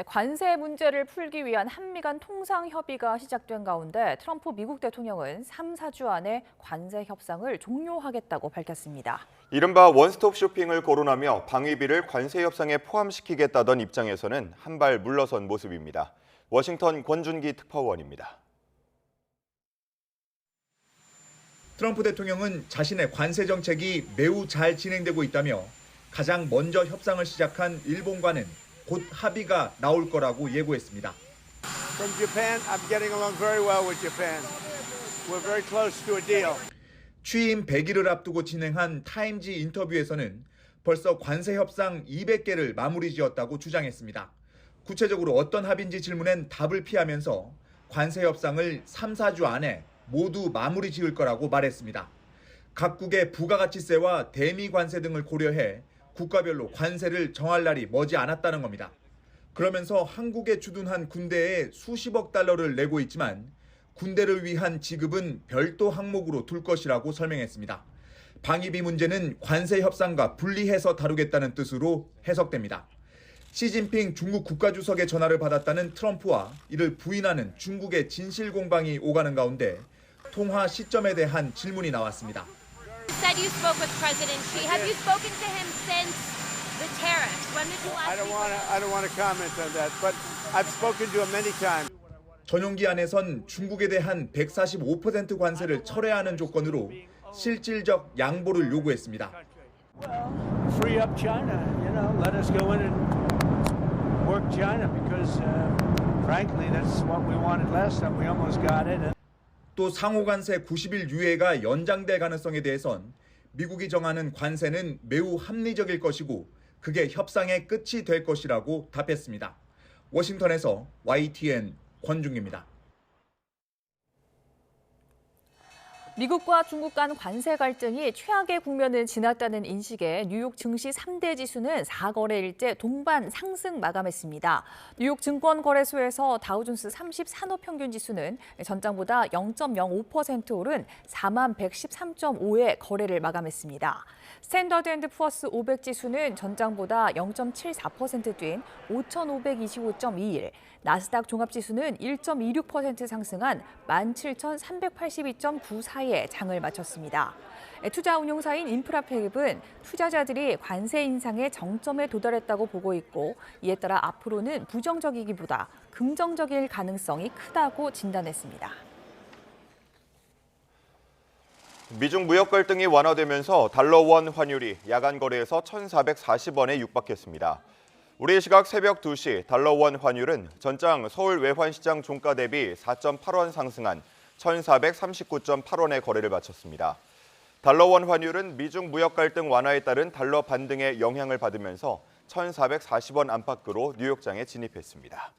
관세 문제를 풀기 위한 한미 간 통상 협의가 시작된 가운데 트럼프 미국 대통령은 3, 4주 안에 관세 협상을 종료하겠다고 밝혔습니다. 이른바 원스톱 쇼핑을 거론하며 방위비를 관세 협상에 포함시키겠다던 입장에서는 한 발 물러선 모습입니다. 워싱턴 권준기 특파원입니다. 트럼프 대통령은 자신의 관세 정책이 매우 잘 진행되고 있다며 가장 먼저 협상을 시작한 일본과는 곧 합의가 나올 거라고 예고했습니다. From Japan, I'm getting along very well with Japan. We're very close to a deal. 취임 100일을 앞두고 진행한 타임지 인터뷰에서는 벌써 관세 협상 200개를 마무리 지었다고 주장했습니다. 구체적으로 어떤 합의인지 질문엔 답을 피하면서 관세 협상을 3, 4주 안에 모두 마무리 지을 거라고 말했습니다. 각국의 부가가치세와 대미 관세 등을 고려해 국가별로 관세를 정할 날이 머지 않았다는 겁니다. 그러면서 한국에 주둔한 군대에 수십억 달러를 내고 있지만 군대를 위한 지급은 별도 항목으로 둘 것이라고 설명했습니다. 방위비 문제는 관세 협상과 분리해서 다루겠다는 뜻으로 해석됩니다. 시진핑 중국 국가주석의 전화를 받았다는 트럼프와 이를 부인하는 중국의 진실 공방이 오가는 가운데 통화 시점에 대한 질문이 나왔습니다. Said you spoke with President Xi. Have you spoken to him since the tariffs? When did you last I don't want to comment on that, but I've spoken to him many times. 전용기 안에선 중국에 대한 145% 관세를 철회하는 조건으로 실질적 양보를 요구했습니다. Free up China, let us go in and work China because frankly that's what we wanted last time. We almost got it. 또 상호관세 90일 유예가 연장될 가능성에 대해선 미국이 정하는 관세는 매우 합리적일 것이고 그게 협상의 끝이 될 것이라고 답했습니다. 워싱턴에서 YTN 권중기입니다. 미국과 중국 간 관세 갈등이 최악의 국면을 지났다는 인식에 뉴욕 증시 3대 지수는 4거래일째 동반 상승 마감했습니다. 뉴욕 증권거래소에서 다우존스 30 산업평균 지수는 전장보다 0.05% 오른 4113.5에 거래를 마감했습니다. 스탠더드앤드푸어스 500 지수는 전장보다 0.74% 뛴 5525.21, 나스닥 종합지수는 1.26% 상승한 17,382.94에 장을 마쳤습니다. 투자 운용사인 인프라팩은 투자자들이 관세 인상의 정점에 도달했다고 보고 있고 이에 따라 앞으로는 부정적이기보다 긍정적일 가능성이 크다고 진단했습니다. 미중 무역 갈등이 완화되면서 달러 원 환율이 야간 거래에서 1,440원에 육박했습니다. 우리 시각 새벽 2시 달러 원 환율은 전장 서울 외환시장 종가 대비 4.8원 상승한 1,439.8원에 거래를 마쳤습니다. 달러 원 환율은 미중 무역 갈등 완화에 따른 달러 반등의 영향을 받으면서 1,440원 안팎으로 뉴욕장에 진입했습니다.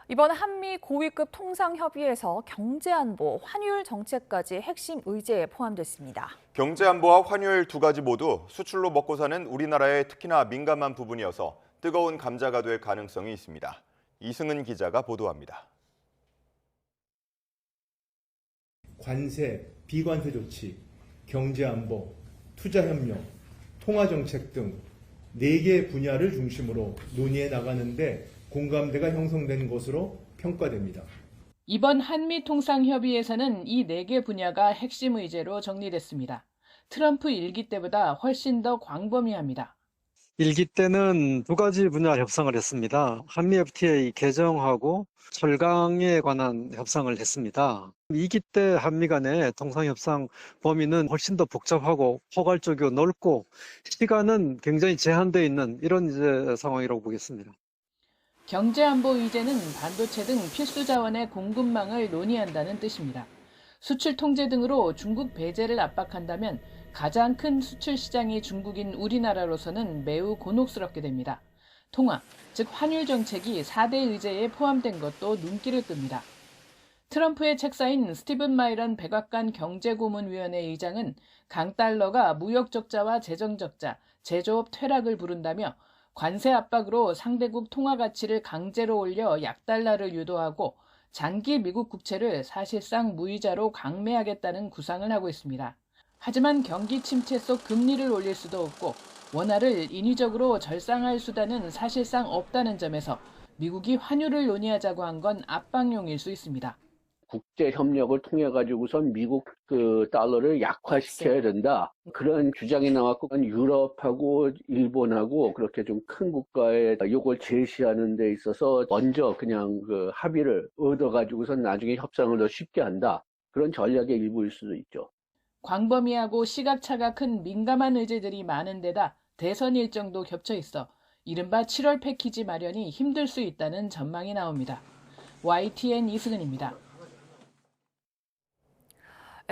이번 한미 고위급 통상협의에서 경제안보, 환율 정책까지 핵심 의제에 포함됐습니다. 경제안보와 환율 두 가지 모두 수출로 먹고 사는 우리나라의 특히나 민감한 부분이어서 뜨거운 감자가 될 가능성이 있습니다. 이승은 기자가 보도합니다. 관세, 비관세 조치, 경제안보, 투자협력, 통화정책 등 4개 분야를 중심으로 논의해 나가는데 공감대가 형성된 것으로 평가됩니다. 이번 한미 통상협의에서는 이 4개 분야가 핵심 의제로 정리됐습니다. 트럼프 1기 때보다 훨씬 더 광범위합니다. 1기 때는 2가지 분야 협상을 했습니다. 한미 FTA 개정하고 철강에 관한 협상을 했습니다. 2기 때 한미 간의 통상협상 범위는 훨씬 더 복잡하고 포괄적이고 넓고 시간은 굉장히 제한되어 있는 이런 이제 상황이라고 보겠습니다. 경제안보 의제는 반도체 등 필수 자원의 공급망을 논의한다는 뜻입니다. 수출 통제 등으로 중국 배제를 압박한다면 가장 큰 수출 시장이 중국인 우리나라로서는 매우 곤혹스럽게 됩니다. 통화, 즉 환율 정책이 4대 의제에 포함된 것도 눈길을 끕니다. 트럼프의 책사인 스티븐 마이런 백악관 경제고문위원회 의장은 강달러가 무역 적자와 재정 적자, 제조업 퇴락을 부른다며 관세 압박으로 상대국 통화 가치를 강제로 올려 약달러를 유도하고 장기 미국 국채를 사실상 무이자로 강매하겠다는 구상을 하고 있습니다. 하지만 경기 침체 속 금리를 올릴 수도 없고 원화를 인위적으로 절상할 수단은 사실상 없다는 점에서 미국이 환율을 논의하자고 한 건 압박용일 수 있습니다. 국제 협력을 통해 가지고선 미국 달러를 약화시켜야 된다. 그런 주장이 나왔고 유럽하고 일본하고 그렇게 좀 큰 국가에 이걸 제시하는 데 있어서 먼저 그냥 합의를 얻어 가지고선 나중에 협상을 더 쉽게 한다. 그런 전략의 일부일 수도 있죠. 광범위하고 시각차가 큰 민감한 의제들이 많은 데다 대선 일정도 겹쳐 있어 이른바 7월 패키지 마련이 힘들 수 있다는 전망이 나옵니다. YTN 이승은입니다.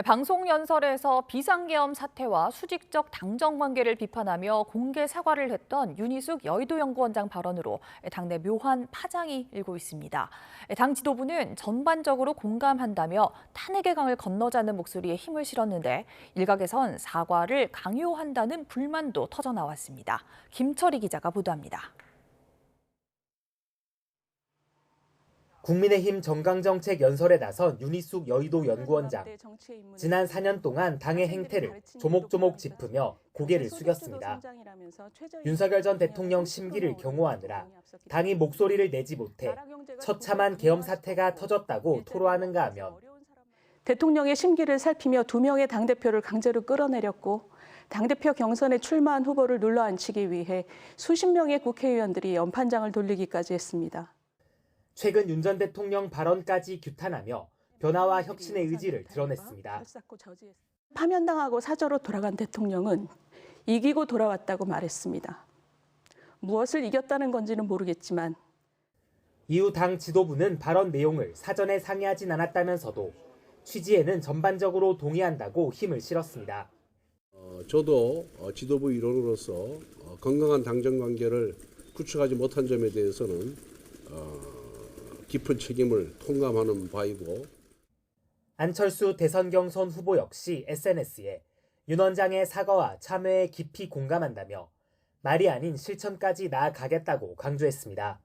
방송 연설에서 비상계엄 사태와 수직적 당정 관계를 비판하며 공개 사과를 했던 윤희숙 여의도연구원장 발언으로 당내 묘한 파장이 일고 있습니다. 당 지도부는 전반적으로 공감한다며 탄핵의 강을 건너자는 목소리에 힘을 실었는데 일각에선 사과를 강요한다는 불만도 터져나왔습니다. 김철희 기자가 보도합니다. 국민의힘 정강정책 연설에 나선 윤희숙 여의도 연구원장. 지난 4년 동안 당의 행태를 조목조목 짚으며 고개를 숙였습니다. 윤석열 전 대통령 심기를 경호하느라 당이 목소리를 내지 못해 처참한 계엄 사태가 터졌다고 토로하는가 하면 대통령의 심기를 살피며 2명의 당대표를 강제로 끌어내렸고 당대표 경선에 출마한 후보를 눌러앉히기 위해 수십 명의 국회의원들이 연판장을 돌리기까지 했습니다. 최근 윤 전 대통령 발언까지 규탄하며 변화와 혁신의 의지를 드러냈습니다. 파면당하고 사저로 돌아간 대통령은 이기고 돌아왔다고 말했습니다. 무엇을 이겼다는 건지는 모르겠지만 이후 당 지도부는 발언 내용을 사전에 상의하진 않았다면서도 취지에는 전반적으로 동의한다고 힘을 실었습니다. 저도 지도부 일원으로서 건강한 당정 관계를 구축하지 못한 점에 대해서는 깊은 책임을 통감하는 바이고. 안철수 대선 경선 후보 역시 SNS에 윤 원장의 사과와 참여에 깊이 공감한다며 말이 아닌 실천까지 나아가겠다고 강조했습니다.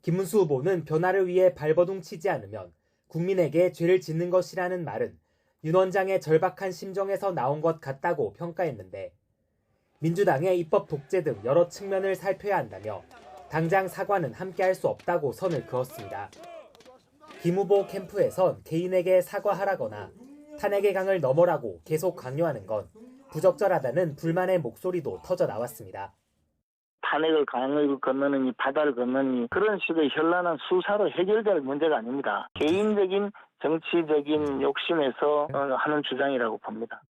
김문수 후보는 변화를 위해 발버둥 치지 않으면 국민에게 죄를 짓는 것이라는 말은 윤 원장의 절박한 심정에서 나온 것 같다고 평가했는데 민주당의 입법 독재 등 여러 측면을 살펴야 한다며 당장 사과는 함께할 수 없다고 선을 그었습니다. 김 후보 캠프에선 개인에게 사과하라거나 탄핵의 강을 넘어라고 계속 강요하는 건 부적절하다는 불만의 목소리도 터져 나왔습니다. 탄핵을 강을 건너느니 바다를 건너니 그런 식의 현란한 수사로 해결될 문제가 아닙니다. 개인적인 정치적인 욕심에서 하는 주장이라고 봅니다.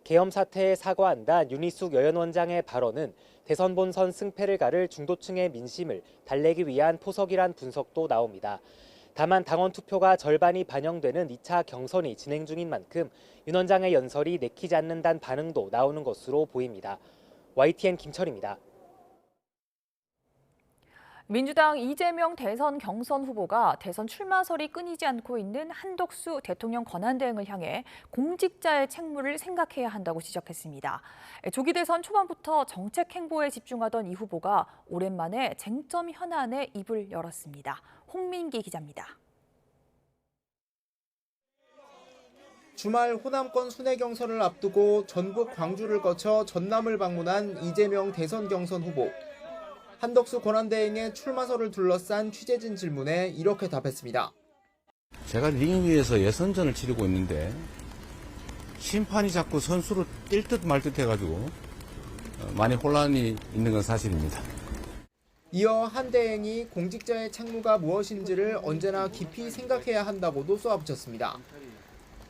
계엄 사태에 사과한다 윤희숙 여연원장의 발언은 대선 본선 승패를 가를 중도층의 민심을 달래기 위한 포석이란 분석도 나옵니다. 다만 당원 투표가 절반이 반영되는 2차 경선이 진행 중인 만큼 윤 원장의 연설이 내키지 않는다는 반응도 나오는 것으로 보입니다. YTN 김철입니다. 민주당 이재명 대선 경선 후보가 대선 출마설이 끊이지 않고 있는 한덕수 대통령 권한대행을 향해 공직자의 책무를 생각해야 한다고 지적했습니다. 조기 대선 초반부터 정책 행보에 집중하던 이 후보가 오랜만에 쟁점 현안에 입을 열었습니다. 홍민기 기자입니다. 주말 호남권 순회 경선을 앞두고 전북 광주를 거쳐 전남을 방문한 이재명 대선 경선 후보. 한덕수 권한대행의 출마설을 둘러싼 취재진 질문에 이렇게 답했습니다. 제가 링 위에서 예선전을 치르고 있는데 심판이 자꾸 선수를 뛸 듯 말 듯 해가지고 많이 혼란이 있는 건 사실입니다. 이어 한 대행이 공직자의 책무가 무엇인지를 언제나 깊이 생각해야 한다고도 쏘아붙였습니다.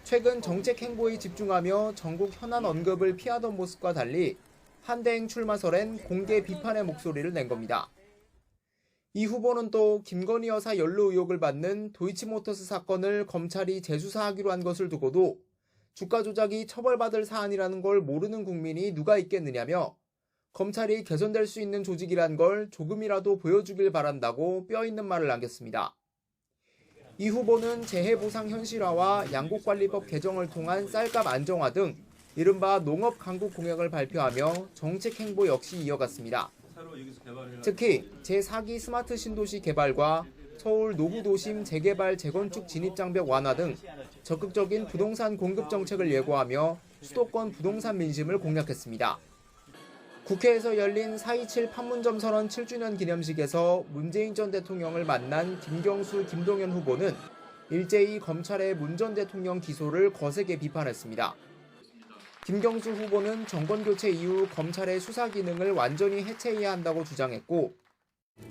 최근 정책 행보에 집중하며 전국 현안 언급을 피하던 모습과 달리 한 대행 출마설엔 공개 비판의 목소리를 낸 겁니다. 이 후보는 또 김건희 여사 연루 의혹을 받는 도이치모터스 사건을 검찰이 재수사하기로 한 것을 두고도 주가 조작이 처벌받을 사안이라는 걸 모르는 국민이 누가 있겠느냐며 검찰이 개선될 수 있는 조직이란 걸 조금이라도 보여주길 바란다고 뼈 있는 말을 남겼습니다. 이 후보는 재해보상 현실화와 양곡관리법 개정을 통한 쌀값 안정화 등 이른바 농업 강국 공약을 발표하며 정책 행보 역시 이어갔습니다. 특히 제4기 스마트 신도시 개발과 서울 노후도심 재개발 재건축 진입장벽 완화 등 적극적인 부동산 공급 정책을 예고하며 수도권 부동산 민심을 공략했습니다. 국회에서 열린 4.27 판문점 선언 7주년 기념식에서 문재인 전 대통령을 만난 김경수, 김동연 후보는 일제히 검찰의 문 전 대통령 기소를 거세게 비판했습니다. 김경수 후보는 정권교체 이후 검찰의 수사 기능을 완전히 해체해야 한다고 주장했고,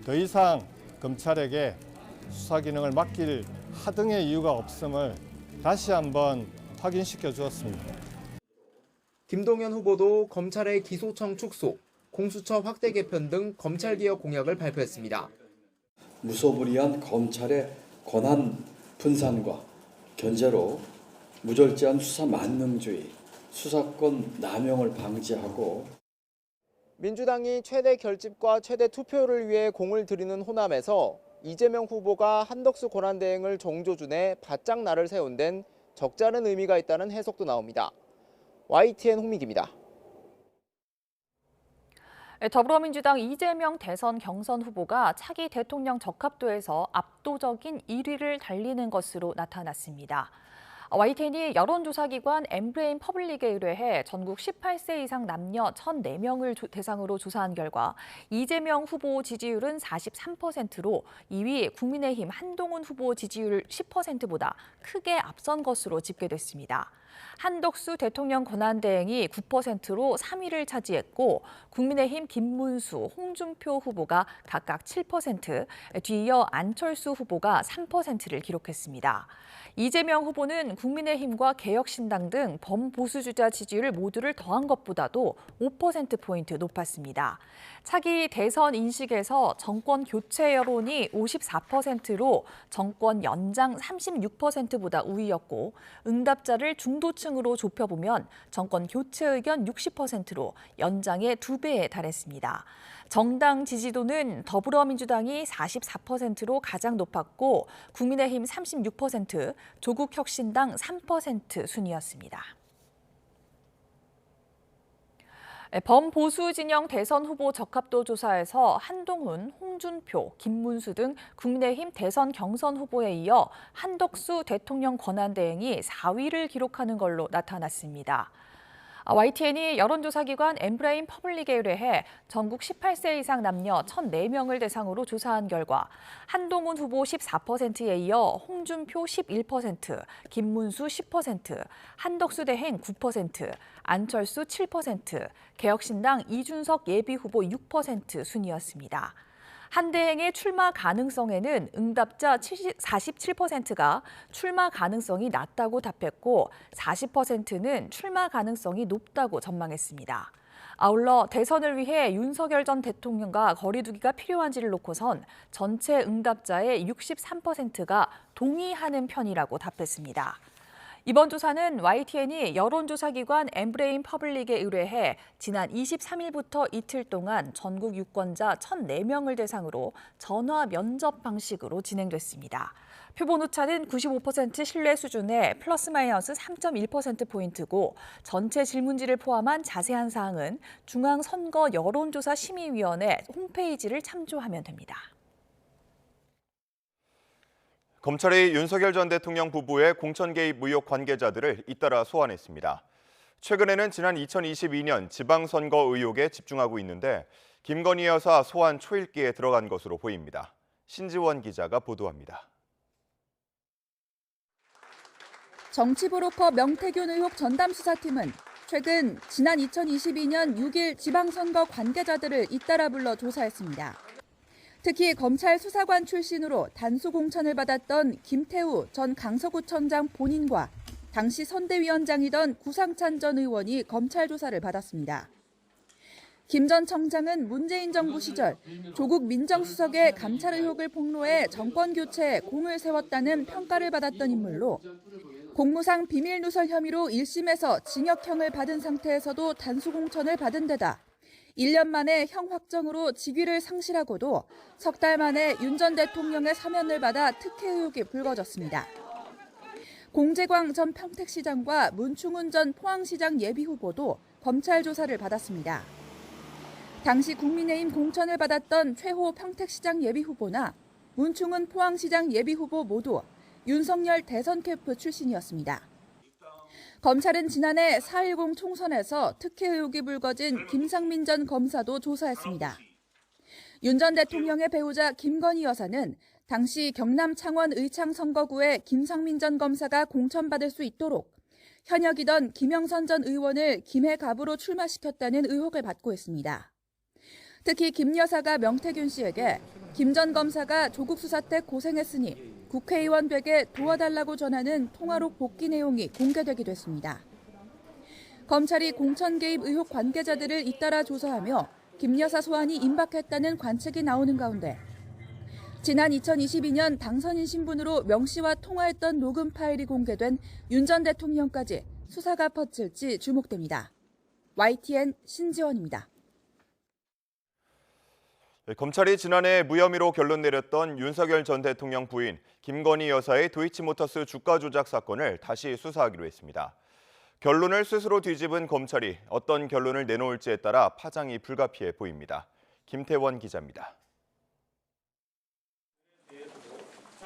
더 이상 검찰에게 수사 기능을 맡길 하등의 이유가 없음을 다시 한번 확인시켜 주었습니다. 김동연 후보도 검찰의 기소청 축소, 공수처 확대 개편 등 검찰개혁 공약을 발표했습니다. 무소불위한 검찰의 권한 분산과 견제로 무절제한 수사 만능주의, 수사권 남용을 방지하고 민주당이 최대 결집과 최대 투표를 위해 공을 들이는 호남에서 이재명 후보가 한덕수 권한대행을 정조준에 바짝 날을 세운 데는 적잖은 의미가 있다는 해석도 나옵니다. YTN 홍민기입니다. 더불어민주당 이재명 대선 경선 후보가 차기 대통령 적합도에서 압도적인 1위를 달리는 것으로 나타났습니다. YTN이 여론조사기관 엠브레인 퍼블릭에 의뢰해 전국 18세 이상 남녀 1,004명을 대상으로 조사한 결과 이재명 후보 지지율은 43%로 2위 국민의힘 한동훈 후보 지지율 10%보다 크게 앞선 것으로 집계됐습니다. 한덕수 대통령 권한대행이 9%로 3위를 차지했고 국민의힘 김문수, 홍준표 후보가 각각 7%, 뒤이어 안철수 후보가 3%를 기록했습니다. 이재명 후보는 국민의힘과 개혁신당 등 범보수주자 지지율 모두를 더한 것보다도 5%포인트 높았습니다. 차기 대선 인식에서 정권 교체 여론이 54%로 정권 연장 36%보다 우위였고 응답자를 중도층으로 좁혀보면 정권 교체 의견 60%로 연장의 2배에 달했습니다. 정당 지지도는 더불어민주당이 44%로 가장 높았고 국민의힘 36%, 조국혁신당 3% 순이었습니다. 범보수 진영 대선 후보 적합도 조사에서 한동훈, 홍준표, 김문수 등 국민의힘 대선 경선 후보에 이어 한덕수 대통령 권한대행이 4위를 기록하는 걸로 나타났습니다. YTN이 여론조사기관 엠브레인 퍼블릭에 의뢰해 전국 18세 이상 남녀 1,004명을 대상으로 조사한 결과 한동훈 후보 14%에 이어 홍준표 11%, 김문수 10%, 한덕수 대행 9%, 안철수 7%, 개혁신당 이준석 예비후보 6% 순이었습니다. 한 대행의 출마 가능성에는 응답자 47%가 출마 가능성이 낮다고 답했고 40%는 출마 가능성이 높다고 전망했습니다. 아울러 대선을 위해 윤석열 전 대통령과 거리두기가 필요한지를 놓고선 전체 응답자의 63%가 동의하는 편이라고 답했습니다. 이번 조사는 YTN이 여론조사기관 엠브레인 퍼블릭에 의뢰해 지난 23일부터 이틀 동안 전국 유권자 1,004명을 대상으로 전화 면접 방식으로 진행됐습니다. 표본 오차는 95% 신뢰 수준의 플러스 마이너스 3.1%포인트고 전체 질문지를 포함한 자세한 사항은 중앙선거 여론조사심의위원회 홈페이지를 참조하면 됩니다. 검찰이 윤석열 전 대통령 부부의 공천 개입 의혹 관계자들을 잇따라 소환했습니다. 최근에는 지난 2022년 지방선거 의혹에 집중하고 있는데 김건희 여사 소환 초읽기에 들어간 것으로 보입니다. 신지원 기자가 보도합니다. 정치브로커 명태균 의혹 전담수사팀은 최근 지난 2022년 6일 지방선거 관계자들을 잇따라 불러 조사했습니다. 특히 검찰 수사관 출신으로 단수 공천을 받았던 김태우 전 강서구청장 본인과 당시 선대위원장이던 구상찬 전 의원이 검찰 조사를 받았습니다. 김 전 청장은 문재인 정부 시절 조국 민정수석의 감찰 의혹을 폭로해 정권 교체에 공을 세웠다는 평가를 받았던 인물로 공무상 비밀 누설 혐의로 1심에서 징역형을 받은 상태에서도 단수 공천을 받은 데다 1년 만에 형 확정으로 직위를 상실하고도 석 달 만에 윤 전 대통령의 사면을 받아 특혜 의혹이 불거졌습니다. 공재광 전 평택시장과 문충훈 전 포항시장 예비후보도 검찰 조사를 받았습니다. 당시 국민의힘 공천을 받았던 최호 평택시장 예비후보나 문충훈 포항시장 예비후보 모두 윤석열 대선 캠프 출신이었습니다. 검찰은 지난해 4.10 총선에서 특혜 의혹이 불거진 김상민 전 검사도 조사했습니다. 윤 전 대통령의 배우자 김건희 여사는 당시 경남 창원 의창 선거구에 김상민 전 검사가 공천받을 수 있도록 현역이던 김영선 전 의원을 김해 갑으로 출마시켰다는 의혹을 받고 있습니다. 특히 김 여사가 명태균 씨에게 김 전 검사가 조국 수사 때 고생했으니 국회의원 되게 도와달라고 전하는 통화록 복귀 내용이 공개되기도 했습니다. 검찰이 공천 개입 의혹 관계자들을 잇따라 조사하며 김 여사 소환이 임박했다는 관측이 나오는 가운데 지난 2022년 당선인 신분으로 명 씨와 통화했던 녹음 파일이 공개된 윤 전 대통령까지 수사가 퍼질지 주목됩니다. YTN 신지원입니다. 검찰이 지난해 무혐의로 결론 내렸던 윤석열 전 대통령 부인 김건희 여사의 도이치모터스 주가 조작 사건을 다시 수사하기로 했습니다. 결론을 스스로 뒤집은 검찰이 어떤 결론을 내놓을지에 따라 파장이 불가피해 보입니다. 김태원 기자입니다.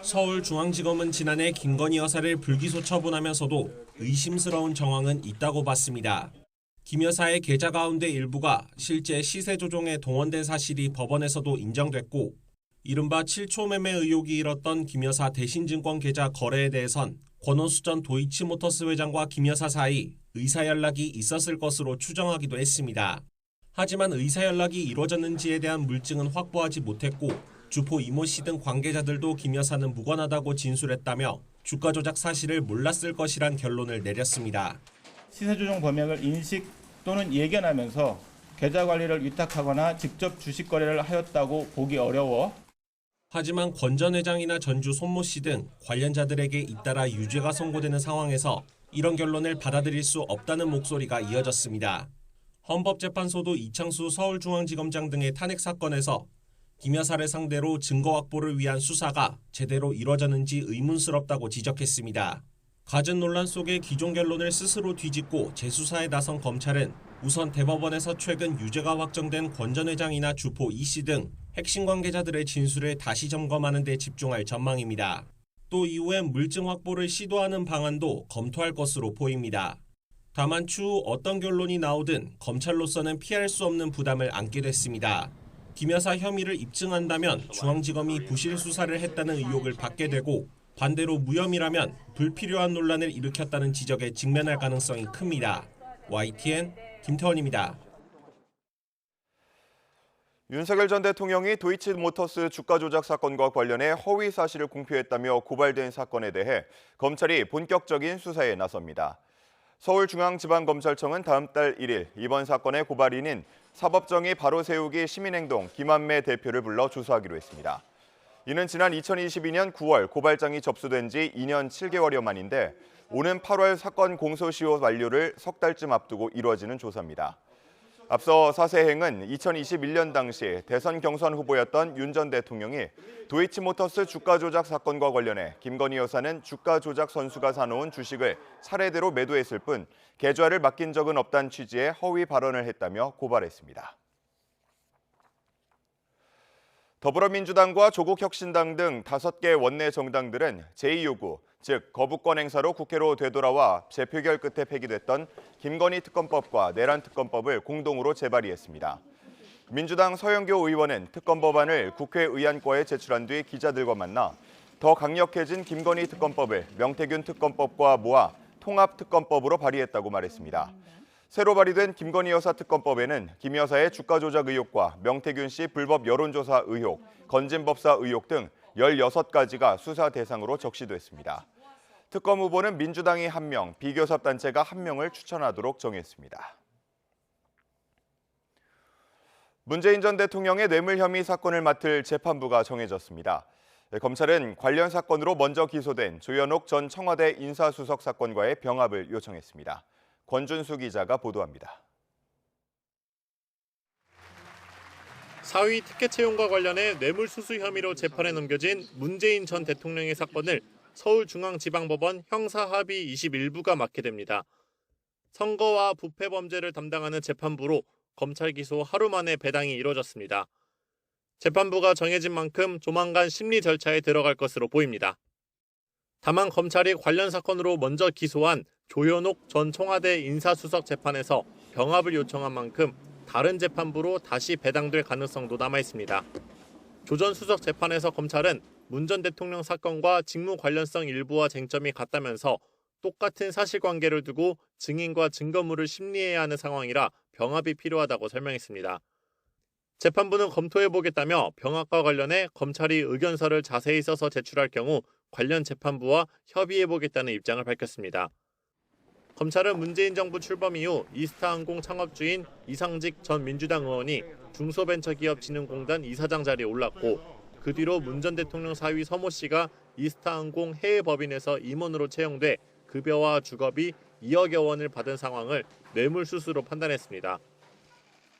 서울중앙지검은 지난해 김건희 여사를 불기소 처분하면서도 의심스러운 정황은 있다고 봤습니다. 김 여사의 계좌 가운데 일부가 실제 시세 조종에 동원된 사실이 법원에서도 인정됐고 이른바 7초 매매 의혹이 일었던 김 여사 대신증권 계좌 거래에 대해선 권오수 전 도이치모터스 회장과 김 여사 사이 의사 연락이 있었을 것으로 추정하기도 했습니다. 하지만 의사 연락이 이루어졌는지에 대한 물증은 확보하지 못했고 주포 이모 씨 등 관계자들도 김 여사는 무관하다고 진술했다며 주가 조작 사실을 몰랐을 것이란 결론을 내렸습니다. 시세조정 범행을 인식 또는 예견하면서 계좌 관리를 위탁하거나 직접 주식 거래를 하였다고 보기 어려워. 하지만 권 전 회장이나 전주 손모 씨 등 관련자들에게 잇따라 유죄가 선고되는 상황에서 이런 결론을 받아들일 수 없다는 목소리가 이어졌습니다. 헌법재판소도 이창수 서울중앙지검장 등의 탄핵 사건에서 김 여사를 상대로 증거 확보를 위한 수사가 제대로 이뤄졌는지 의문스럽다고 지적했습니다. 갖은 논란 속에 기존 결론을 스스로 뒤집고 재수사에 나선 검찰은 우선 대법원에서 최근 유죄가 확정된 권 전 회장이나 주포 이 씨 등 핵심 관계자들의 진술을 다시 점검하는 데 집중할 전망입니다. 또 이후에 물증 확보를 시도하는 방안도 검토할 것으로 보입니다. 다만 추후 어떤 결론이 나오든 검찰로서는 피할 수 없는 부담을 안게 됐습니다. 김 여사 혐의를 입증한다면 중앙지검이 부실 수사를 했다는 의혹을 받게 되고 반대로 무혐의라면 불필요한 논란을 일으켰다는 지적에 직면할 가능성이 큽니다. YTN 김태원입니다. 윤석열 전 대통령이 도이치모터스 주가 조작 사건과 관련해 허위 사실을 공표했다며 고발된 사건에 대해 검찰이 본격적인 수사에 나섭니다. 서울중앙지방검찰청은 다음 달 1일 이번 사건의 고발인인 사법정의 바로 세우기 시민행동 김한매 대표를 불러 조사하기로 했습니다. 이는 지난 2022년 9월 고발장이 접수된 지 2년 7개월여 만인데 오는 8월 사건 공소시효 만료를 석 달쯤 앞두고 이루어지는 조사입니다. 앞서 사세행은 2021년 당시 대선 경선 후보였던 윤 전 대통령이 도이치모터스 주가 조작 사건과 관련해 김건희 여사는 주가 조작 선수가 사놓은 주식을 차례대로 매도했을 뿐 계좌를 맡긴 적은 없다는 취지의 허위 발언을 했다며 고발했습니다. 더불어민주당과 조국혁신당 등 5개 원내 정당들은 제2요구, 즉 거부권 행사로 국회로 되돌아와 재표결 끝에 폐기됐던 김건희 특검법과 내란 특검법을 공동으로 재발의했습니다. 민주당 서영교 의원은 특검 법안을 국회의안과에 제출한 뒤 기자들과 만나 더 강력해진 김건희 특검법을 명태균 특검법과 모아 통합특검법으로 발의했다고 말했습니다. 새로 발의된 김건희 여사 특검법에는 김 여사의 주가 조작 의혹과 명태균 씨 불법 여론조사 의혹, 건진법사 의혹 등 16가지가 수사 대상으로 적시됐습니다. 특검 후보는 민주당이 1명, 비교섭단체가 1명을 추천하도록 정했습니다. 문재인 전 대통령의 뇌물 혐의 사건을 맡을 재판부가 정해졌습니다. 검찰은 관련 사건으로 먼저 기소된 조현옥 전 청와대 인사수석 사건과의 병합을 요청했습니다. 권준수 기자가 보도합니다. 사위 특혜 채용과 관련해 뇌물수수 혐의로 재판에 넘겨진 문재인 전 대통령의 사건을 서울중앙지방법원 형사합의 21부가 맡게 됩니다. 선거와 부패 범죄를 담당하는 재판부로 검찰 기소 하루 만에 배당이 이뤄졌습니다. 재판부가 정해진 만큼 조만간 심리 절차에 들어갈 것으로 보입니다. 다만 검찰이 관련 사건으로 먼저 기소한 조현옥 전 청와대 인사수석 재판에서 병합을 요청한 만큼 다른 재판부로 다시 배당될 가능성도 남아 있습니다. 조 전 수석 재판에서 검찰은 문 전 대통령 사건과 직무 관련성 일부와 쟁점이 같다면서 똑같은 사실관계를 두고 증인과 증거물을 심리해야 하는 상황이라 병합이 필요하다고 설명했습니다. 재판부는 검토해보겠다며 병합과 관련해 검찰이 의견서를 자세히 써서 제출할 경우 관련 재판부와 협의해보겠다는 입장을 밝혔습니다. 검찰은 문재인 정부 출범 이후 이스타항공 창업주인 이상직 전 민주당 의원이 중소벤처기업진흥공단 이사장 자리에 올랐고 그 뒤로 문 전 대통령 사위 서모 씨가 이스타항공 해외법인에서 임원으로 채용돼 급여와 주거비 2억여 원을 받은 상황을 뇌물수수로 판단했습니다.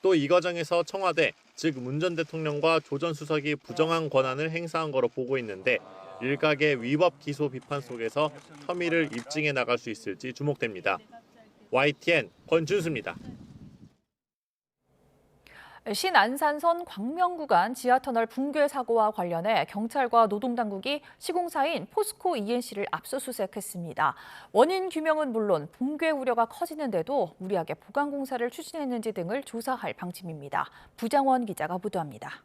또 이 과정에서 청와대, 즉 문 전 대통령과 조 전 수석이 부정한 권한을 행사한 거로 보고 있는데 일각의 위법 기소 비판 속에서 혐의를 입증해 나갈 수 있을지 주목됩니다. YTN 권준수입니다. 신안산선 광명구간 지하터널 붕괴 사고와 관련해 경찰과 노동당국이 시공사인 포스코 ENC를 압수수색했습니다. 원인 규명은 물론 붕괴 우려가 커지는데도 무리하게 보강 공사를 추진했는지 등을 조사할 방침입니다. 부장원 기자가 보도합니다.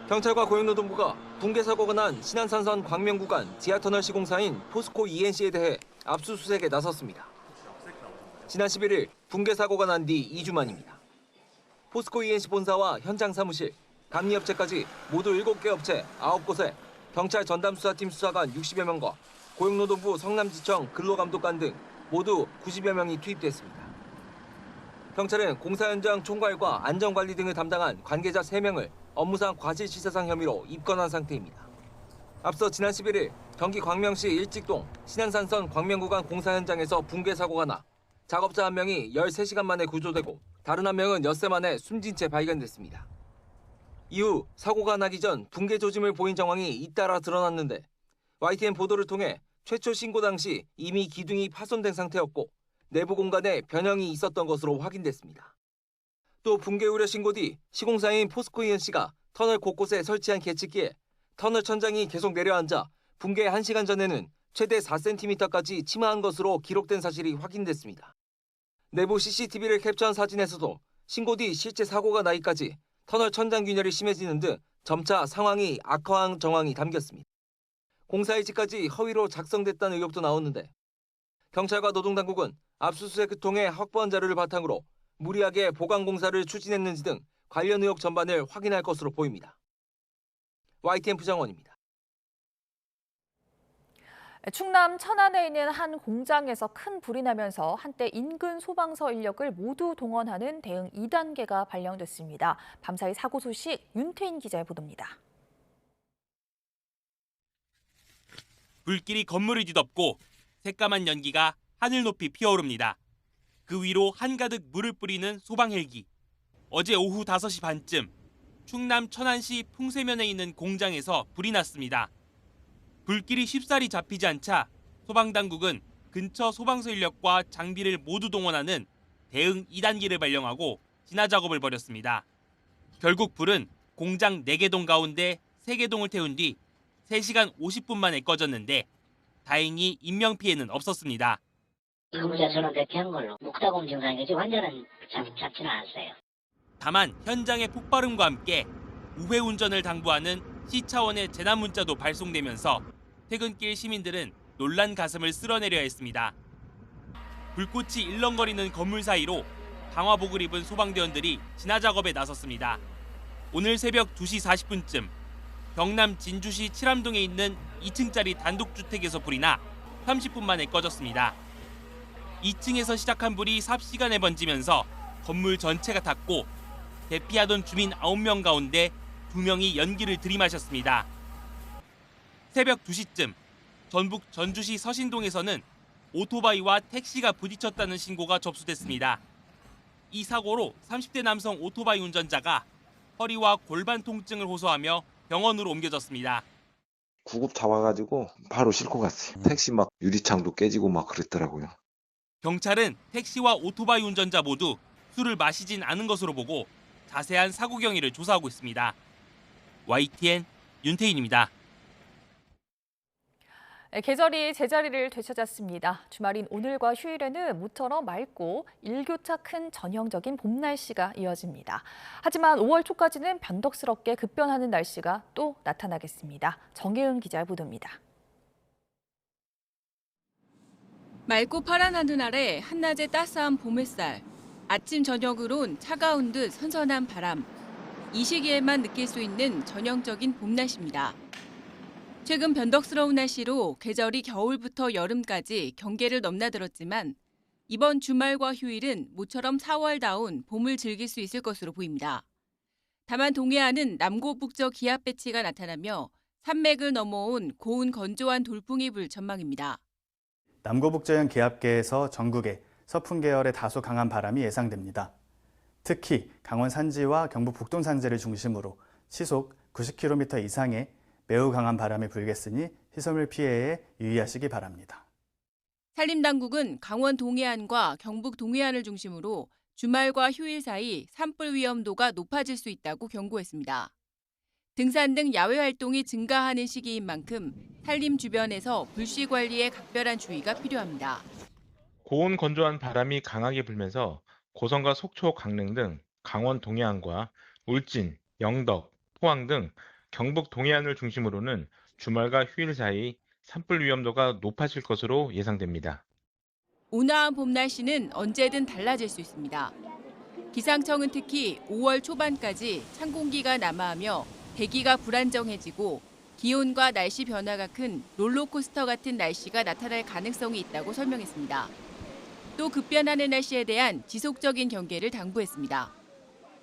경찰과 고용노동부가 붕괴 사고가 난 신안산선 광명구간 지하터널 시공사인 포스코 ENC에 대해 압수수색에 나섰습니다. 지난 11일 붕괴 사고가 난 뒤 2주 만입니다. 포스코 ENC 본사와 현장 사무실, 감리업체까지 모두 7개 업체 9곳에 경찰 전담수사팀 수사관 60여 명과 고용노동부 성남지청 근로감독관 등 모두 90여 명이 투입됐습니다. 경찰은 공사 현장 총괄과 안전관리 등을 담당한 관계자 3명을 업무상 과실치사상 혐의로 입건한 상태입니다. 앞서 지난 11일 경기 광명시 일직동 신안산선 광명구간 공사 현장에서 붕괴 사고가 나 작업자 1명이 13시간 만에 구조되고 다른 1명은 엿새 만에 숨진 채 발견됐습니다. 이후 사고가 나기 전 붕괴 조짐을 보인 정황이 잇따라 드러났는데 YTN 보도를 통해 최초 신고 당시 이미 기둥이 파손된 상태였고 내부 공간에 변형이 있었던 것으로 확인됐습니다. 또 붕괴 우려 신고 뒤 시공사인 포스코 ENC가 터널 곳곳에 설치한 계측기에 터널 천장이 계속 내려앉아 붕괴 1시간 전에는 최대 4cm까지 침하한 것으로 기록된 사실이 확인됐습니다. 내부 CCTV를 캡처한 사진에서도 신고 뒤 실제 사고가 나기까지 터널 천장 균열이 심해지는 등 점차 상황이 악화한 정황이 담겼습니다. 공사 일지까지 허위로 작성됐다는 의혹도 나오는데 경찰과 노동당국은 압수수색을 통해 확보한 자료를 바탕으로 무리하게 보강 공사를 추진했는지 등 관련 의혹 전반을 확인할 것으로 보입니다. YTN 부장원입니다. 충남 천안에 있는 한 공장에서 큰 불이 나면서 한때 인근 소방서 인력을 모두 동원하는 대응 2단계가 발령됐습니다. 밤사이 사고 소식 윤태인 기자의 보도입니다. 불길이 건물을 뒤덮고 새까만 연기가 하늘 높이 피어오릅니다. 그 위로 한가득 물을 뿌리는 소방 헬기. 어제 오후 5시 반쯤 충남 천안시 풍세면에 있는 공장에서 불이 났습니다. 불길이 쉽사리 잡히지 않자 소방당국은 근처 소방서 인력과 장비를 모두 동원하는 대응 2단계를 발령하고 진화 작업을 벌였습니다. 결국 불은 공장 4개 동 가운데 3개 동을 태운 뒤 3시간 50분 만에 꺼졌는데 다행히 인명피해는 없었습니다. 근무자 전원 대피한 걸로 묵다공 증상이지 환자는 잡지는 않았어요. 다만 현장의 폭발음과 함께 우회운전을 당부하는 시차원의 재난 문자도 발송되면서 퇴근길 시민들은 놀란 가슴을 쓸어내려야 했습니다. 불꽃이 일렁거리는 건물 사이로 방화복을 입은 소방대원들이 진화 작업에 나섰습니다. 오늘 새벽 2시 40분쯤 경남 진주시 칠암동에 있는 2층짜리 단독주택에서 불이 나 30분 만에 꺼졌습니다. 2층에서 시작한 불이 삽시간에 번지면서 건물 전체가 탔고 대피하던 주민 9명 가운데 2명이 연기를 들이마셨습니다. 새벽 2시쯤 전북 전주시 서신동에서는 오토바이와 택시가 부딪혔다는 신고가 접수됐습니다. 이 사고로 30대 남성 오토바이 운전자가 허리와 골반 통증을 호소하며 병원으로 옮겨졌습니다. 구급차 와가지고 바로 싣고 갔어요. 택시 막 유리창도 깨지고 막 그랬더라고요. 경찰은 택시와 오토바이 운전자 모두 술을 마시진 않은 것으로 보고 자세한 사고 경위를 조사하고 있습니다. YTN 윤태인입니다. 계절이 제자리를 되찾았습니다. 주말인 오늘과 휴일에는 모처럼 맑고 일교차 큰 전형적인 봄 날씨가 이어집니다. 하지만 5월 초까지는 변덕스럽게 급변하는 날씨가 또 나타나겠습니다. 정혜은 기자의 보도입니다. 맑고 파란 하늘 아래 한낮에 따스한 봄 햇살, 아침 저녁으론 차가운 듯 선선한 바람. 이 시기에만 느낄 수 있는 전형적인 봄 날씨입니다. 최근 변덕스러운 날씨로 계절이 겨울부터 여름까지 경계를 넘나들었지만 이번 주말과 휴일은 모처럼 4월다운 봄을 즐길 수 있을 것으로 보입니다. 다만 동해안은 남고 북쪽 기압 배치가 나타나며 산맥을 넘어온 고운 건조한 돌풍이 불 전망입니다. 남고북저형 기압계에서 전국에 서풍 계열의 다소 강한 바람이 예상됩니다. 특히 강원 산지와 경북 북동 산지를 중심으로 시속 90km 이상의 매우 강한 바람이 불겠으니 시설물 피해에 유의하시기 바랍니다. 산림당국은 강원 동해안과 경북 동해안을 중심으로 주말과 휴일 사이 산불 위험도가 높아질 수 있다고 경고했습니다. 등산 등 야외 활동이 증가하는 시기인 만큼 산림 주변에서 불씨 관리에 각별한 주의가 필요합니다. 고온 건조한 바람이 강하게 불면서 고성과 속초, 강릉 등 강원 동해안과 울진, 영덕, 포항 등 경북 동해안을 중심으로는 주말과 휴일 사이 산불 위험도가 높아질 것으로 예상됩니다. 온화한 봄 날씨는 언제든 달라질 수 있습니다. 기상청은 특히 5월 초반까지 찬 공기가 남하하며 대기가 불안정해지고 기온과 날씨 변화가 큰 롤러코스터 같은 날씨가 나타날 가능성이 있다고 설명했습니다. 또 급변하는 날씨에 대한 지속적인 경계를 당부했습니다.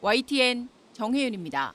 YTN 정혜윤입니다.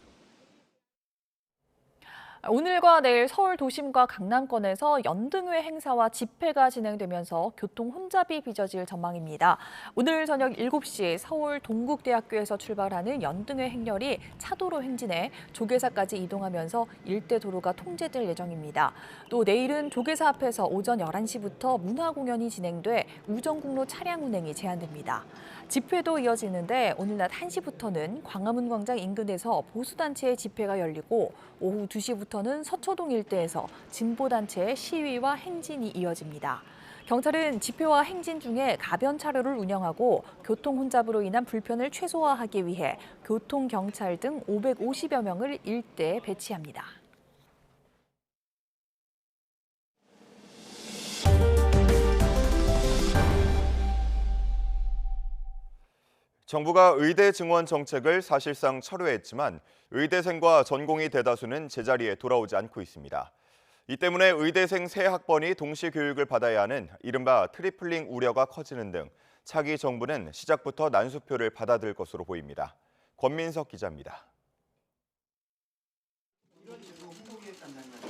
오늘과 내일 서울 도심과 강남권에서 연등회 행사와 집회가 진행되면서 교통 혼잡이 빚어질 전망입니다. 오늘 저녁 7시 서울 동국대학교에서 출발하는 연등회 행렬이 차도로 행진해 조계사까지 이동하면서 일대 도로가 통제될 예정입니다. 또 내일은 조계사 앞에서 오전 11시부터 문화공연이 진행돼 우정국로 차량 운행이 제한됩니다. 집회도 이어지는데 오늘 낮 1시부터는 광화문 광장 인근에서 보수단체의 집회가 열리고 오후 2시부터는 서초동 일대에서 진보단체의 시위와 행진이 이어집니다. 경찰은 집회와 행진 중에 가변 차로를 운영하고 교통 혼잡으로 인한 불편을 최소화하기 위해 교통경찰 등 550여 명을 일대에 배치합니다. 정부가 의대 증원 정책을 사실상 철회했지만 의대생과 전공의 대다수는 제자리에 돌아오지 않고 있습니다. 이 때문에 의대생 새 학번이 동시 교육을 받아야 하는 이른바 트리플링 우려가 커지는 등 차기 정부는 시작부터 난수표를 받아들 것으로 보입니다. 권민석 기자입니다.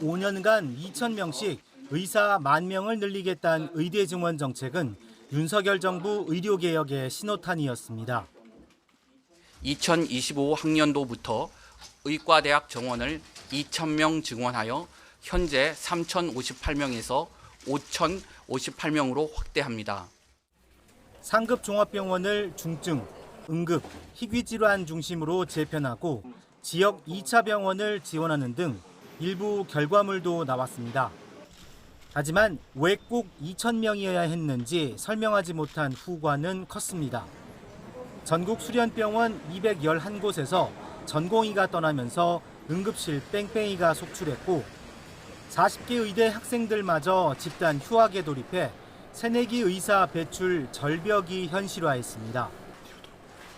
5년간 2,000명씩 의사 10,000명을 늘리겠다는 의대 증원 정책은 윤석열 정부 의료개혁의 신호탄이었습니다. 2025 학년도부터 의과대학 정원을 2,000명 증원하여 현재 3,058명에서 5,058명으로 확대합니다. 상급 종합병원을 중증, 응급, 희귀질환 중심으로 재편하고 지역 2차 병원을 지원하는 등 일부 결과물도 나왔습니다. 하지만 왜 꼭 2,000명이어야 했는지 설명하지 못한 후과는 컸습니다. 전국 수련병원 211곳에서 전공의가 떠나면서 응급실 뺑뺑이가 속출했고 40개 의대 학생들마저 집단 휴학에 돌입해 새내기 의사 배출 절벽이 현실화했습니다.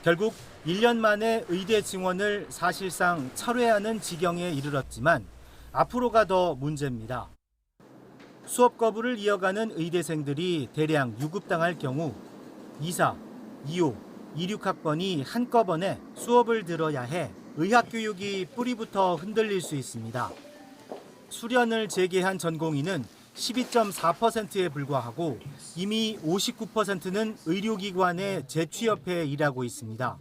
결국 1년 만에 의대 증원을 사실상 철회하는 지경에 이르렀지만 앞으로가 더 문제입니다. 수업 거부를 이어가는 의대생들이 대량 유급당할 경우 2사, 2호, 26학번이 한꺼번에 수업을 들어야 해 의학교육이 뿌리부터 흔들릴 수 있습니다. 수련을 재개한 전공의는 12.4%에 불과하고 이미 59%는 의료기관에 재취업해 일하고 있습니다.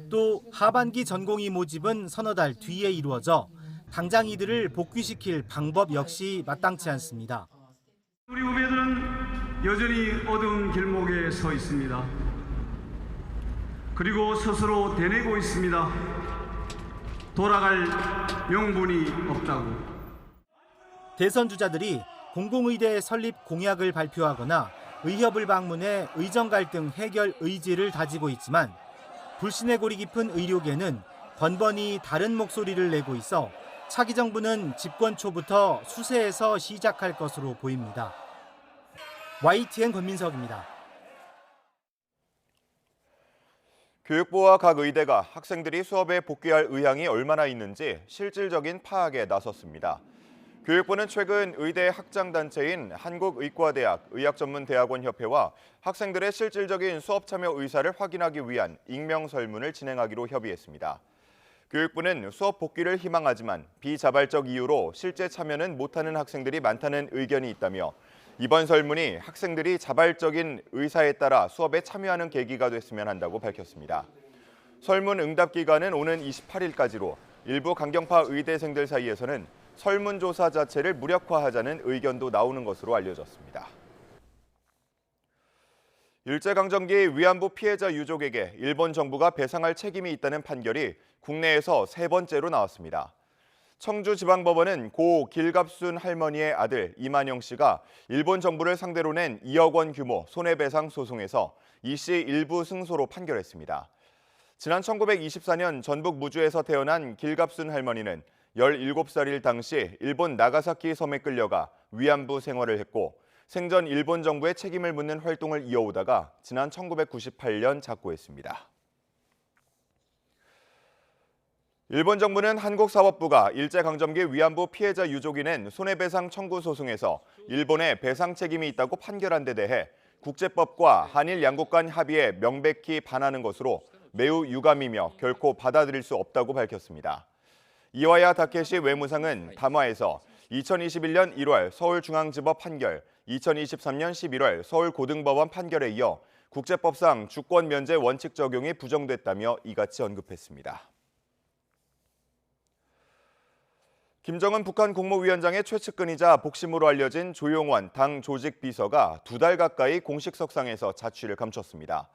또 하반기 전공의 모집은 서너 달 뒤에 이루어져 당장 이들을 복귀시킬 방법 역시 마땅치 않습니다. 우리 후배들은 여전히 어두운 길목에 서 있습니다. 그리고 스스로 되뇌고 있습니다. 돌아갈 명분이 없다고. 대선 주자들이 공공의대 설립 공약을 발표하거나 의협을 방문해 의정 갈등 해결 의지를 다지고 있지만 불신의 골이 깊은 의료계는 번번이 다른 목소리를 내고 있어 차기 정부는 집권 초부터 수세에서 시작할 것으로 보입니다. YTN 권민석입니다. 교육부와 각 의대가 학생들이 수업에 복귀할 의향이 얼마나 있는지 실질적인 파악에 나섰습니다. 교육부는 최근 의대 학장단체인 한국의과대학 의학전문대학원협회와 학생들의 실질적인 수업 참여 의사를 확인하기 위한 익명 설문을 진행하기로 협의했습니다. 교육부는 수업 복귀를 희망하지만 비자발적 이유로 실제 참여는 못하는 학생들이 많다는 의견이 있다며 이번 설문이 학생들이 자발적인 의사에 따라 수업에 참여하는 계기가 됐으면 한다고 밝혔습니다. 설문 응답 기간은 오는 28일까지로 일부 강경파 의대생들 사이에서는 설문조사 자체를 무력화하자는 의견도 나오는 것으로 알려졌습니다. 일제강점기 위안부 피해자 유족에게 일본 정부가 배상할 책임이 있다는 판결이 국내에서 세 번째로 나왔습니다. 청주지방법원은 고 길갑순 할머니의 아들 이만영 씨가 일본 정부를 상대로 낸 2억 원 규모 손해배상 소송에서 이 씨 일부 승소로 판결했습니다. 지난 1924년 전북 무주에서 태어난 길갑순 할머니는 17살일 당시 일본 나가사키 섬에 끌려가 위안부 생활을 했고 생전 일본 정부의 책임을 묻는 활동을 이어오다가 지난 1998년 작고했습니다. 일본 정부는 한국사법부가 일제강점기 위안부 피해자 유족이 낸 손해배상 청구 소송에서 일본의 배상 책임이 있다고 판결한 데 대해 국제법과 한일 양국 간 합의에 명백히 반하는 것으로 매우 유감이며 결코 받아들일 수 없다고 밝혔습니다. 이와야 다케시 외무상은 담화에서 2021년 1월 서울중앙지법 판결, 2023년 11월 서울고등법원 판결에 이어 국제법상 주권 면제 원칙 적용이 부정됐다며 이같이 언급했습니다. 김정은 북한 국무위원장의 최측근이자 복심으로 알려진 조용원 당 조직 비서가 2달 가까이 공식 석상에서 자취를 감췄습니다.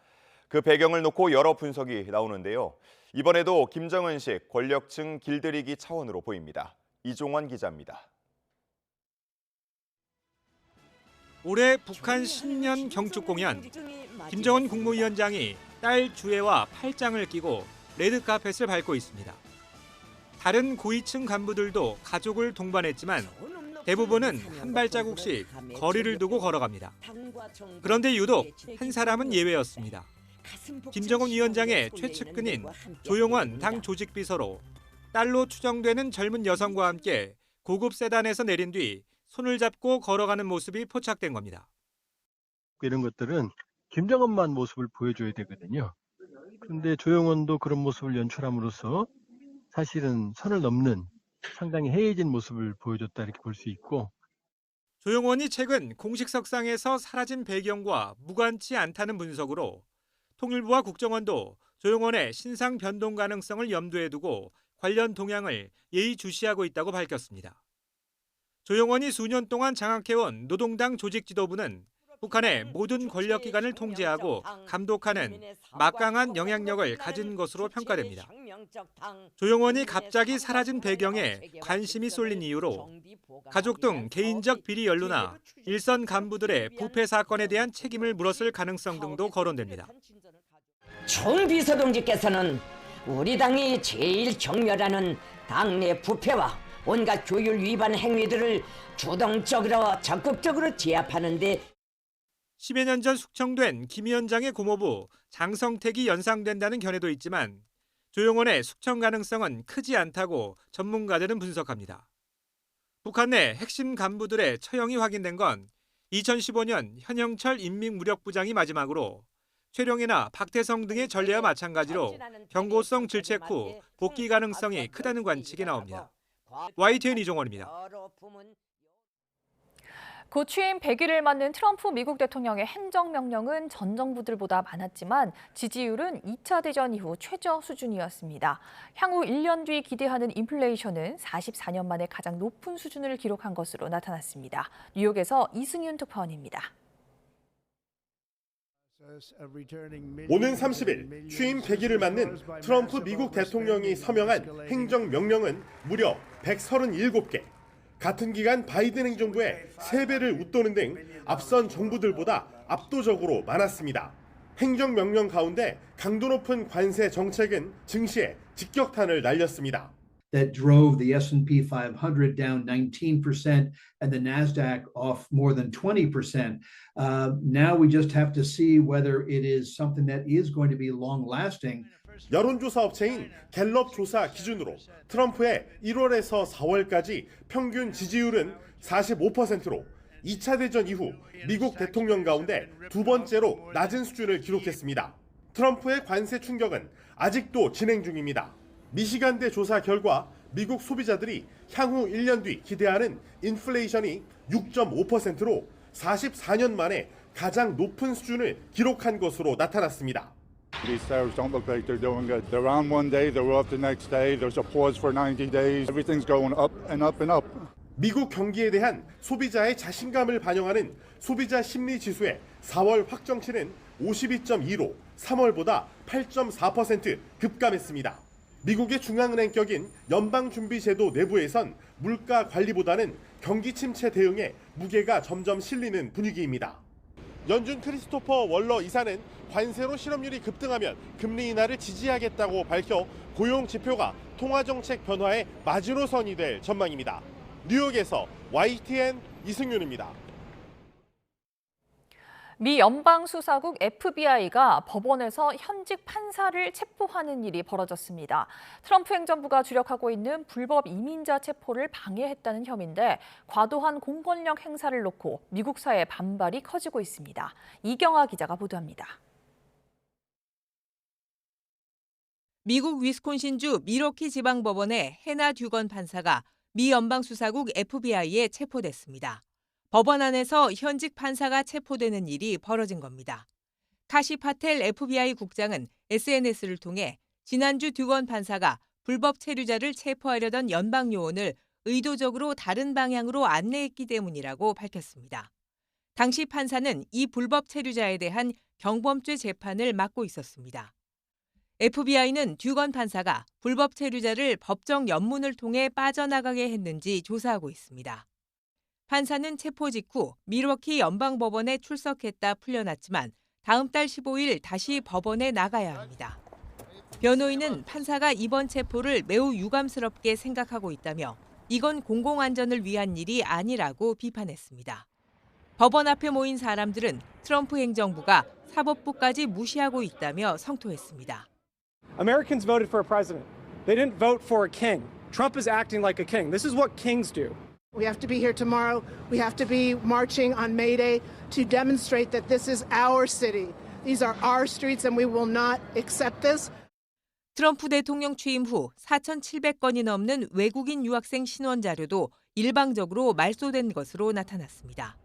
그 배경을 놓고 여러 분석이 나오는데요. 이번에도 김정은식 권력층 길들이기 차원으로 보입니다. 이종원 기자입니다. 올해 북한 신년 경축 공연, 김정은 국무위원장이 딸 주애와 팔짱을 끼고 레드카펫을 밟고 있습니다. 다른 고위층 간부들도 가족을 동반했지만 대부분은 한 발자국씩 거리를 두고 걸어갑니다. 그런데 유독 한 사람은 예외였습니다. 김정은 위원장의 최측근인 조용원 당 조직비서로 딸로 추정되는 젊은 여성과 함께 고급 세단에서 내린 뒤 손을 잡고 걸어가는 모습이 포착된 겁니다. 이런 것들은 김정은만 모습을 보여줘야 되거든요. 그런데 조용원도 그런 모습을 연출함으로써 사실은 선을 넘는 상당히 해이해진 모습을 보여줬다 이렇게 볼 수 있고, 조용원이 최근 공식 석상에서 사라진 배경과 무관치 않다는 분석으로 통일부와 국정원도 조용원의 신상 변동 가능성을 염두에 두고 관련 동향을 예의주시하고 있다고 밝혔습니다. 조용원이 수년 동안 장악해온 노동당 조직 지도부는 북한의 모든 권력기관을 통제하고 감독하는 막강한 영향력을 가진 것으로 평가됩니다. 조용원이 갑자기 사라진 배경에 관심이 쏠린 이유로 가족 등 개인적 비리 연루나 일선 간부들의 부패 사건에 대한 책임을 물었을 가능성 등도 거론됩니다. 총 비서동지께서는 우리 당이 제일 경멸하는 당내 부패와 온갖 규율 위반 행위들을 주동적으로 적극적으로 제압하는 데 10여 년 전 숙청된 김 위원장의 고모부 장성택이 연상된다는 견해도 있지만 조용원의 숙청 가능성은 크지 않다고 전문가들은 분석합니다. 북한 내 핵심 간부들의 처형이 확인된 건 2015년 현영철 인민무력부장이 마지막으로 최룡해나 박태성 등의 전례와 마찬가지로 경고성 질책 후 복귀 가능성이 크다는 관측이 나옵니다. YTN 이종원입니다. 곧 취임 100일을 맞는 트럼프 미국 대통령의 행정명령은 전 정부들보다 많았지만 지지율은 2차 대전 이후 최저 수준이었습니다. 향후 1년 뒤 기대하는 인플레이션은 44년 만에 가장 높은 수준을 기록한 것으로 나타났습니다. 뉴욕에서 이승윤 특파원입니다. 오는 30일 취임 100일을 맞는 트럼프 미국 대통령이 서명한 행정명령은 무려 137개. 같은 기간 바이든 행정부의 3배를 웃도는 등 앞선 정부들보다 압도적으로 많았습니다. 행정명령 가운데 강도 높은 관세 정책은 증시에 직격탄을 날렸습니다. That drove the S&P 500 down 19% and the Nasdaq off more than 20%. Now we just have to see whether it is something that is going to be long-lasting. 여론조사 업체인 갤럽 조사 기준으로 트럼프의 1월에서 4월까지 평균 지지율은 45%로 2차 대전 이후 미국 대통령 가운데 2번째로 낮은 수준을 기록했습니다. 트럼프의 관세 충격은 아직도 진행 중입니다. 미시간대 조사 결과 미국 소비자들이 향후 1년 뒤 기대하는 인플레이션이 6.5%로 44년 만에 가장 높은 수준을 기록한 것으로 나타났습니다. These sales don't look like they're doing good. They're on one day, they're off the next day. There's a pause for 90 days. Everything's going up and up and up. 미국 경기에 대한 소비자의 자신감을 반영하는 소비자 심리 지수의 4월 확정치는 52.2로 3월보다 8.4% 급감했습니다. 미국의 중앙은행격인 연방준비제도 내부에선 물가 관리보다는 경기 침체 대응에 무게가 점점 실리는 분위기입니다. 연준 크리스토퍼 월러 이사는 관세로 실업률이 급등하면 금리 인하를 지지하겠다고 밝혀 고용 지표가 통화정책 변화의 마지노선이 될 전망입니다. 뉴욕에서 YTN 이승윤입니다. 미 연방수사국 FBI가 법원에서 현직 판사를 체포하는 일이 벌어졌습니다. 트럼프 행정부가 주력하고 있는 불법 이민자 체포를 방해했다는 혐의인데 과도한 공권력 행사를 놓고 미국 사회 반발이 커지고 있습니다. 이경아 기자가 보도합니다. 미국 위스콘신주 밀워키 지방법원의 해나 듀건 판사가 미 연방수사국 FBI에 체포됐습니다. 법원 안에서 현직 판사가 체포되는 일이 벌어진 겁니다. 카시 파텔 FBI 국장은 SNS를 통해 지난주 듀건 판사가 불법 체류자를 체포하려던 연방 요원을 의도적으로 다른 방향으로 안내했기 때문이라고 밝혔습니다. 당시 판사는 이 불법 체류자에 대한 경범죄 재판을 맡고 있었습니다. FBI는 듀건 판사가 불법 체류자를 법정 연문을 통해 빠져나가게 했는지 조사하고 있습니다. 판사는 체포 직후 밀워키 연방법원에 출석했다 풀려났지만 다음 달 15일 다시 법원에 나가야 합니다. 변호인은 판사가 이번 체포를 매우 유감스럽게 생각하고 있다며 이건 공공안전을 위한 일이 아니라고 비판했습니다. 법원 앞에 모인 사람들은 트럼프 행정부가 사법부까지 무시하고 있다며 성토했습니다. Americans voted for a president. They didn't vote for a king. Trump is acting like a king. This is what kings do. We have to be here tomorrow. We have to be marching on May Day to demonstrate that this is our city. These are our streets and we will not accept this. 트럼프 대통령 취임 후 4,700건이 넘는 외국인 유학생 신원 자료도 일방적으로 말소된 것으로 나타났습니다.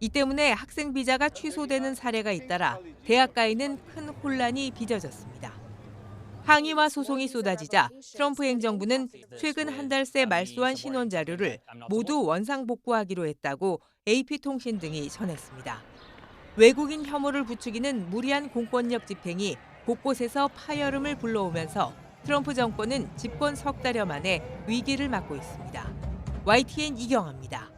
이 때문에 학생 비자가 취소되는 사례가 잇따라 대학가에는 큰 혼란이 빚어졌습니다. 항의와 소송이 쏟아지자 트럼프 행정부는 최근 한 달 새 말소한 신원 자료를 모두 원상복구하기로 했다고 AP통신 등이 전했습니다. 외국인 혐오를 부추기는 무리한 공권력 집행이 곳곳에서 파열음을 불러오면서 트럼프 정권은 집권 석 달여 만에 위기를 맞고 있습니다. YTN 이경아입니다.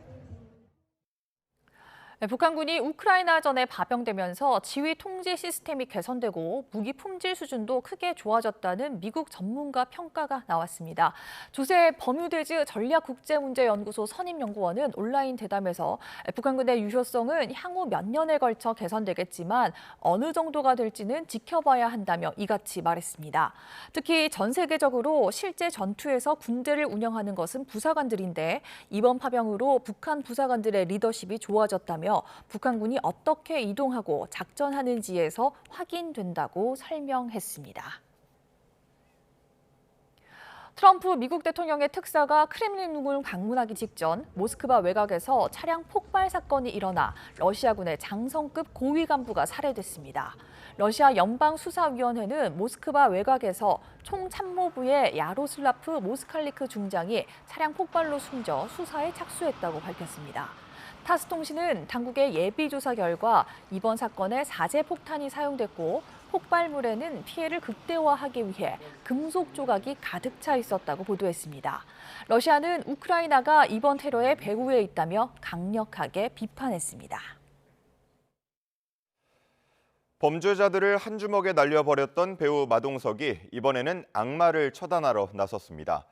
북한군이 우크라이나전에 파병되면서 지휘 통제 시스템이 개선되고 무기 품질 수준도 크게 좋아졌다는 미국 전문가 평가가 나왔습니다. 조세 버뮤드즈 전략국제문제연구소 선임연구원은 온라인 대담에서 북한군의 유효성은 향후 몇 년에 걸쳐 개선되겠지만 어느 정도가 될지는 지켜봐야 한다며 이같이 말했습니다. 특히 전 세계적으로 실제 전투에서 군대를 운영하는 것은 부사관들인데 이번 파병으로 북한 부사관들의 리더십이 좋아졌다며 북한군이 어떻게 이동하고 작전하는지에서 확인된다고 설명했습니다. 트럼프 미국 대통령의 특사가 크렘린궁을 방문하기 직전 모스크바 외곽에서 차량 폭발 사건이 일어나 러시아군의 장성급 고위 간부가 살해됐습니다. 러시아 연방수사위원회는 모스크바 외곽에서 총참모부의 야로슬라프 모스칼리크 중장이 차량 폭발로 숨져 수사에 착수했다고 밝혔습니다. 타스통신은 당국의 예비조사 결과 이번 사건에 사제 폭탄이 사용됐고 폭발물에는 피해를 극대화하기 위해 금속 조각이 가득 차 있었다고 보도했습니다. 러시아는 우크라이나가 이번 테러의 배후에 있다며 강력하게 비판했습니다. 범죄자들을 한 주먹에 날려버렸던 배우 마동석이 이번에는 악마를 처단하러 나섰습니다.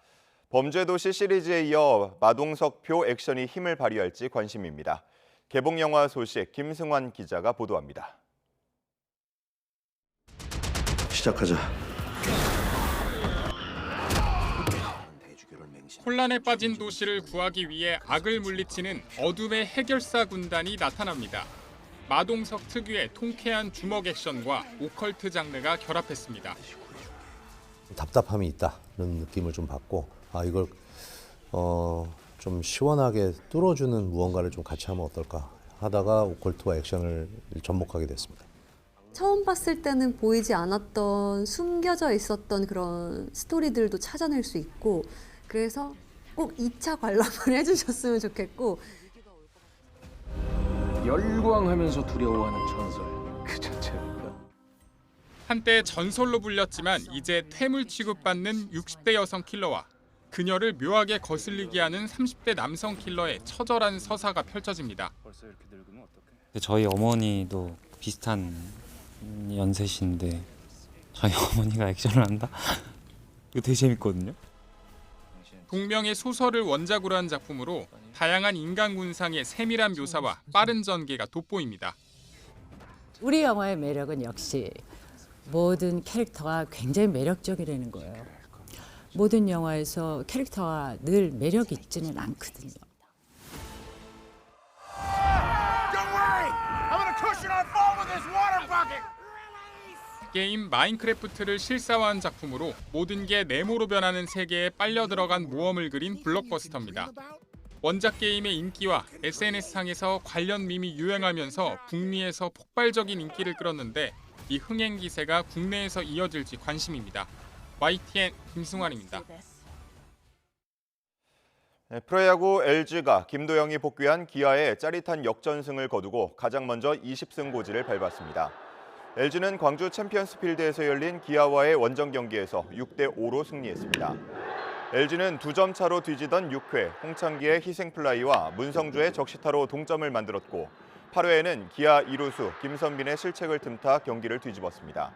범죄도시 시리즈에 이어 마동석표 액션이 힘을 발휘할지 관심입니다. 개봉 영화 소식 김승환 기자가 보도합니다. 시작하자. 혼란에 빠진 도시를 구하기 위해 악을 물리치는 어둠의 해결사 군단이 나타납니다. 마동석 특유의 통쾌한 주먹 액션과 오컬트 장르가 결합했습니다. 답답함이 있다 이런 느낌을 좀 받고 이걸 좀 시원하게 뚫어주는 무언가를 좀 같이 하면 어떨까 하다가 오컬트와 액션을 접목하게 됐습니다. 처음 봤을 때는 보이지 않았던 숨겨져 있었던 그런 스토리들도 찾아낼 수 있고 그래서 꼭 2차 관람을 해주셨으면 좋겠고 열광하면서 두려워하는 전설 그 자체입니다. 한때 전설로 불렸지만 이제 퇴물 취급받는 60대 여성 킬러와 그녀를 묘하게 거슬리게 하는 30대 남성 킬러의 처절한 서사가 펼쳐집니다. 저희 어머니도 비슷한 연세신데 저희 어머니가 액션을 한다? 이거 되게 재밌거든요. 동명의 소설을 원작으로 한 작품으로 다양한 인간 군상의 세밀한 묘사와 빠른 전개가 돋보입니다. 우리 영화의 매력은 역시 모든 캐릭터가 굉장히 매력적이라는 거예요. 모든 영화에서 캐릭터가 늘 매력이 있지는 않거든요. 게임 마인크래프트를 실사화한 작품으로 모든 게 네모로 변하는 세계에 빨려 들어간 모험을 그린 블록버스터입니다. 원작 게임의 인기와 SNS상에서 관련 밈이 유행하면서 북미에서 폭발적인 인기를 끌었는데 이 흥행 기세가 국내에서 이어질지 관심입니다. YTN 김승환입니다. 프로야구 LG가 김도영이 복귀한 기아의 짜릿한 역전승을 거두고 가장 먼저 20승 고지를 밟았습니다. LG는 광주 챔피언스필드에서 열린 기아와의 원정 경기에서 6대5로 승리했습니다. LG는 2점 차로 뒤지던 6회 홍창기의 희생플라이와 문성주의 적시타로 동점을 만들었고 8회에는 기아 2루수 김선빈의 실책을 틈타 경기를 뒤집었습니다.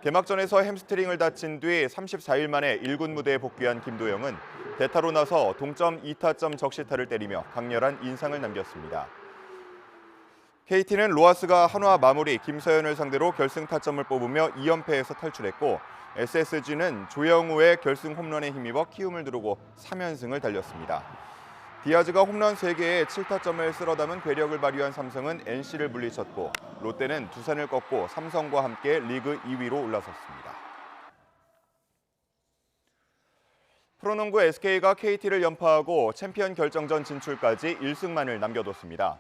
개막전에서 햄스트링을 다친 뒤 34일 만에 1군 무대에 복귀한 김도영은 대타로 나서 동점 2타점 적시타를 때리며 강렬한 인상을 남겼습니다. KT는 로하스가 한화 마무리 김서현을 상대로 결승 타점을 뽑으며 2연패에서 탈출했고 SSG는 조영우의 결승 홈런에 힘입어 키움을 두르고 3연승을 달렸습니다. 디아즈가 홈런 3개에 7타점을 쓸어 담은 괴력을 발휘한 삼성은 NC를 물리쳤고 롯데는 두산을 꺾고 삼성과 함께 리그 2위로 올라섰습니다. 프로농구 SK가 KT를 연파하고 챔피언 결정전 진출까지 1승만을 남겨뒀습니다.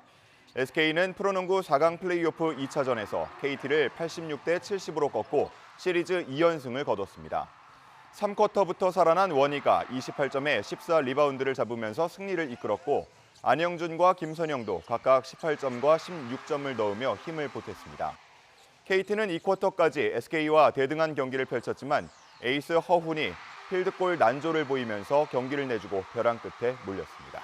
SK는 프로농구 4강 플레이오프 2차전에서 KT를 86대 70으로 꺾고 시리즈 2연승을 거뒀습니다. 3쿼터부터 살아난 원희가 28점에 14리바운드를 잡으면서 승리를 이끌었고 안영준과 김선영도 각각 18점과 16점을 넣으며 힘을 보탰습니다. KT는 2쿼터까지 SK와 대등한 경기를 펼쳤지만 에이스 허훈이 필드골 난조를 보이면서 경기를 내주고 벼랑 끝에 몰렸습니다.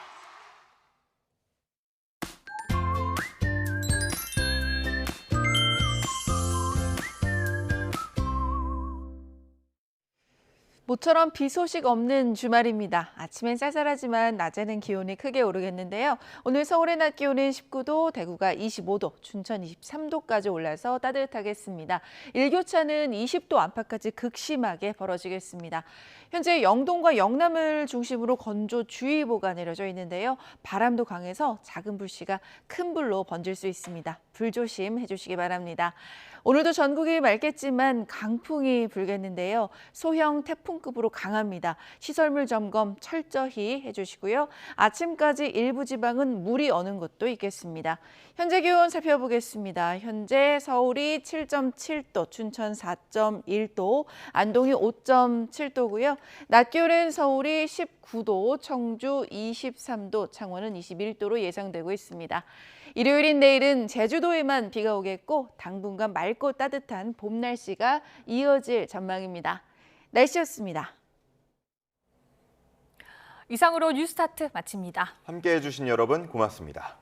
모처럼 비 소식 없는 주말입니다. 아침엔 쌀쌀하지만 낮에는 기온이 크게 오르겠는데요. 오늘 서울의 낮 기온은 19도, 대구가 25도, 춘천 23도까지 올라서 따뜻하겠습니다. 일교차는 20도 안팎까지 극심하게 벌어지겠습니다. 현재 영동과 영남을 중심으로 건조주의보가 내려져 있는데요. 바람도 강해서 작은 불씨가 큰 불로 번질 수 있습니다. 불조심해 주시기 바랍니다. 오늘도 전국이 맑겠지만 강풍이 불겠는데요. 소형 태풍급으로 강합니다. 시설물 점검 철저히 해주시고요. 아침까지 일부 지방은 물이 어는 곳도 있겠습니다. 현재 기온 살펴보겠습니다. 현재 서울이 7.7도, 춘천 4.1도, 안동이 5.7도고요. 낮 기온은 서울이 19도, 청주 23도, 창원은 21도로 예상되고 있습니다. 일요일인 내일은 제주도에만 비가 오겠고 당분간 맑고 따뜻한 봄 날씨가 이어질 전망입니다. 날씨였습니다. 이상으로 뉴스타트 마칩니다. 함께해 주신 여러분 고맙습니다.